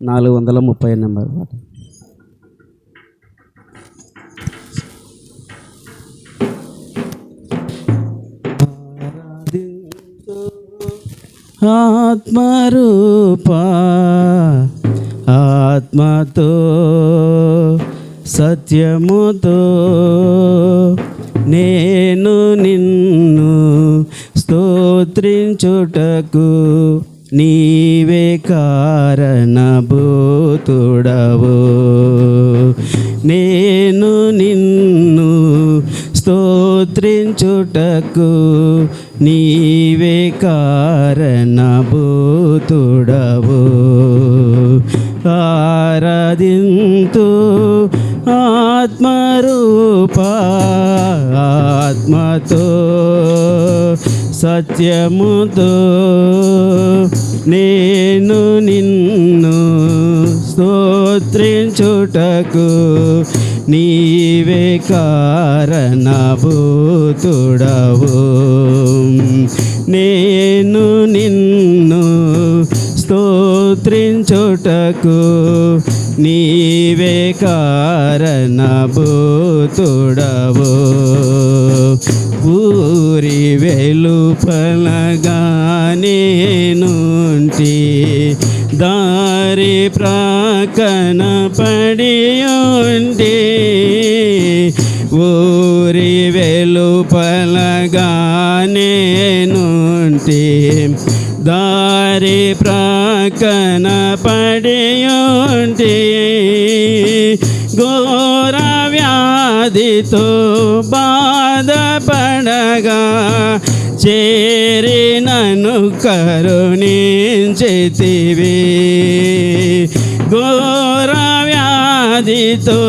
430 number పాట. ఆత్మరూపా ఆత్మతో సత్యముతో నేను నిన్ను స్తోత్రించుటకు నీవే కారణభూతుడవు. నేను నిన్ను స్తోత్రించుటకు నీవే కారణభూతుడవు. ఆరాధింతు ఆత్మరూపా ఆత్మతో సత్యముతో నేను నిన్ను స్తోత్రించుటకు నీవే కారణభూతుడవు. నేను నిన్ను స్తోత్రించుటకు నీవే కారణభూతుడవు. ఊరి వెలుపలగా నేనుంటి దారి ప్రక్కన పడి ఉంటే ఊరి వెలుపలగా నేనుంటి దారి ప్రక్కన పడి ఉంటే ఘోర వ్యాధితో బాధపడగా చేరి నన్ను కరుణించితివి. ఘోర వ్యాధితో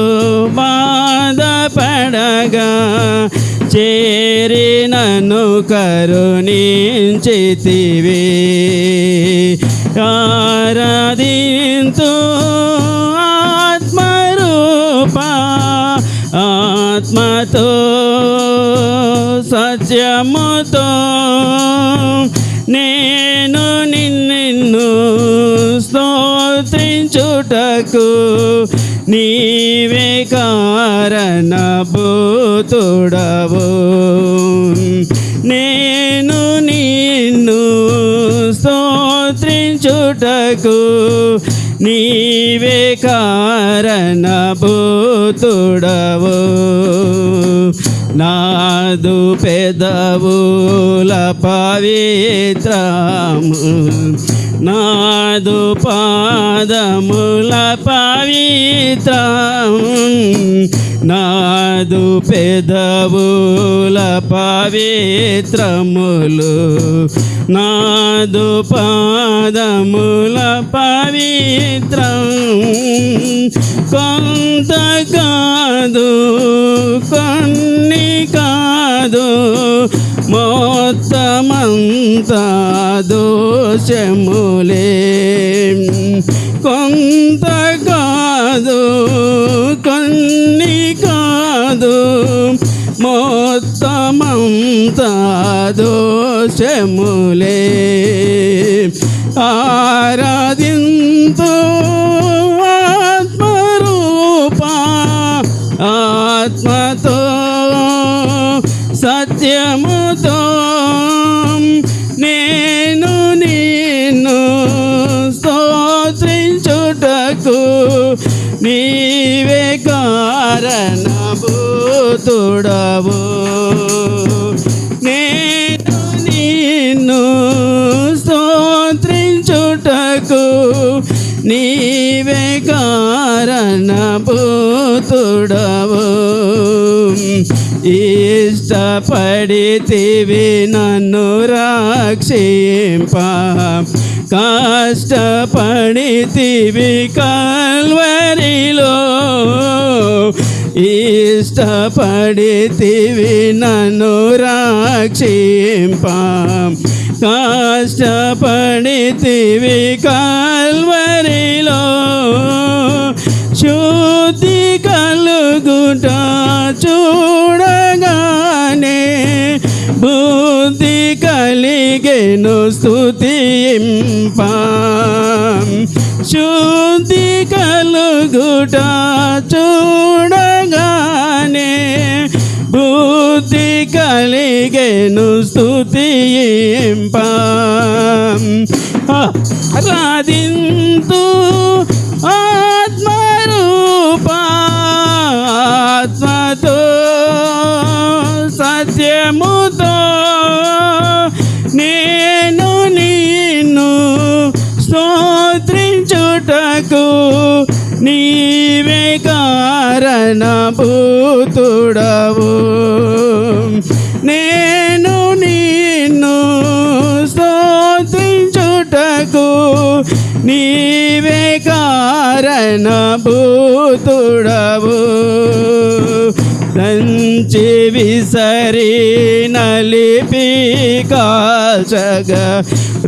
బాధపడగా చేరి నన్ను కరుణించితివి. ఆరాధింతు ఆత్మరూపా ఆత్మతో సత్యముతో నేను నిన్ను స్తోత్రించుటకు నీవే కారణభూతుడవు. నేను నిన్ను స్తోత్రించుటకు నీవే కారణభూతుడవు. నాదు పెదవుల పవిత్రము నాదు పాదముల పవిత్రము నాదు పెదవుల పవిత్రములు నాదు పాదముల పవిత్రం. కొంత కాదు కొన్ని కాదు మొత్తమంతా దోషములే. కొంత కాదు కొన్ని కాదు మొత్తమంతా దోషములే. ఆరాధింతు ఆత్మరూపా ఆత్మతో సత్యముతో నేను నిన్ను స్తోత్రించుటకు నీవే కారణభూతుడవు. నేను నిన్ను స్తోత్రించుటకు నీవే కారణభూతుడవు. ఇష్టపడితివి నన్ను రక్షింప కష్టపడితివి కల్వరిలో. ఇష్టపడితివి నన్ను రక్షింప కష్టపడితివి కల్వరిలో. శుద్ధి కలుగుట చూడగానే బుద్ధి కలిగెను స్తుతింప. శుద్ధి కలుగుట చూడగానే బుద్ధి కలిగెను స్తుతింప ఆరాధింతు ఆత్మరూపా ఆత్మతో సత్యముతో నేను నిన్ను స్తోత్రించుటకు నీవే కారణభూతుడవు నేను నిన్ను స్తోత్రించుటకు నీవే కారణభూతుడవు దంచి విసరి నలిపి కాల్చగా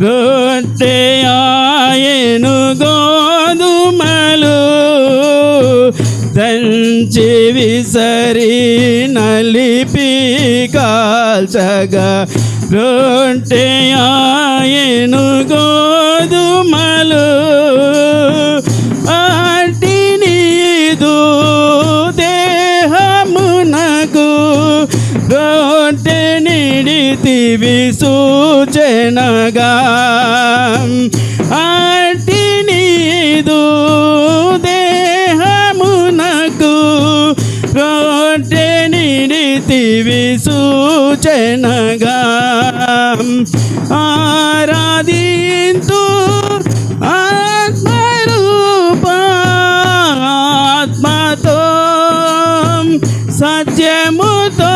రొట్టె ఆయను గోధుమలు దంచి విసరి నలిపి కాల్చగా రొట్టె ఆయను గోధుమలు అట్టి నీదు దేహమునకు రొట్టె నిడితివి సూచనగా అట్టి నీదు దేహమునకు రొట్టె నిడితివి సూచనగా ఆరాధింతు ఆత్మరూపా ఆత్మతో సత్యముతో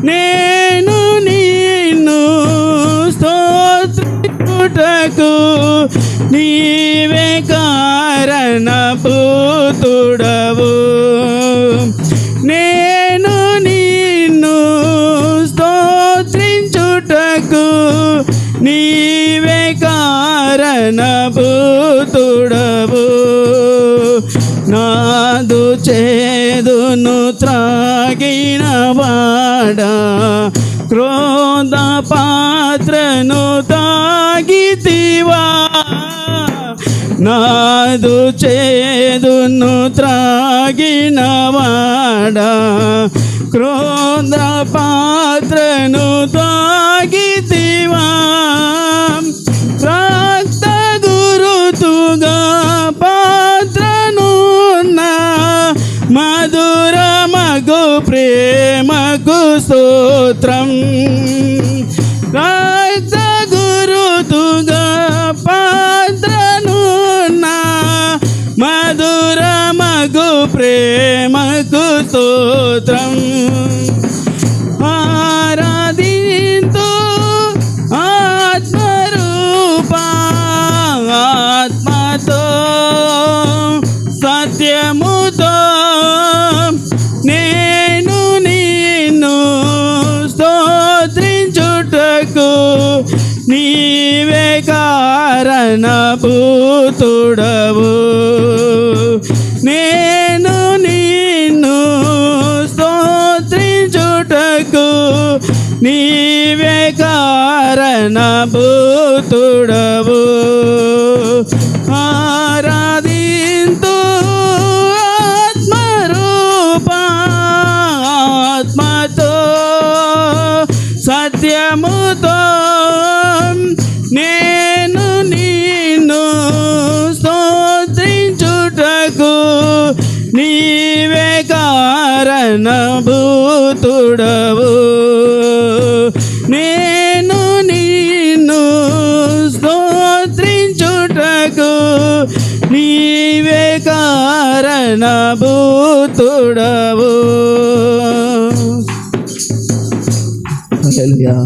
నేను నిన్ను స్తోత్రించుటకు నీవే కారణభూతుడవు నేను నిన్ను స్తోత్రించుటకు నీవే కారణభూతుడవు నాదు చేదును త్రాగిన వాడా క్రోధ పాత్రను తాగితివా నాదు చేదును త్రాగిన వాడా క్రోధ పాత్రను తాగితివా రక్త గురుతుగా పాత్రను మధుర మగు ప్రేమకు స్తోత్రం రక్త గురుతుగా పాత్రను మధుర మగు ప్రేమకు స్తోత్రం ఆరాధింతు ఆత్మరూపా ఆత్మతో సత్యముతో నేను నిన్ను స్తోత్రించుటకు నీవే కారణభూతుడవు నేను నిన్ను స్తోత్రించుటకు నీవే కారణభూతుడవు ఆరాధింతు ఆత్మరూపా ఆత్మతో సత్యముతో నేను నిన్ను స్తోత్రించుటకు నీవే కారణభూతుడవు నేను నిన్ను స్తోత్రించుటకు నీవే కారణభూతుడవు. హల్లెలూయా.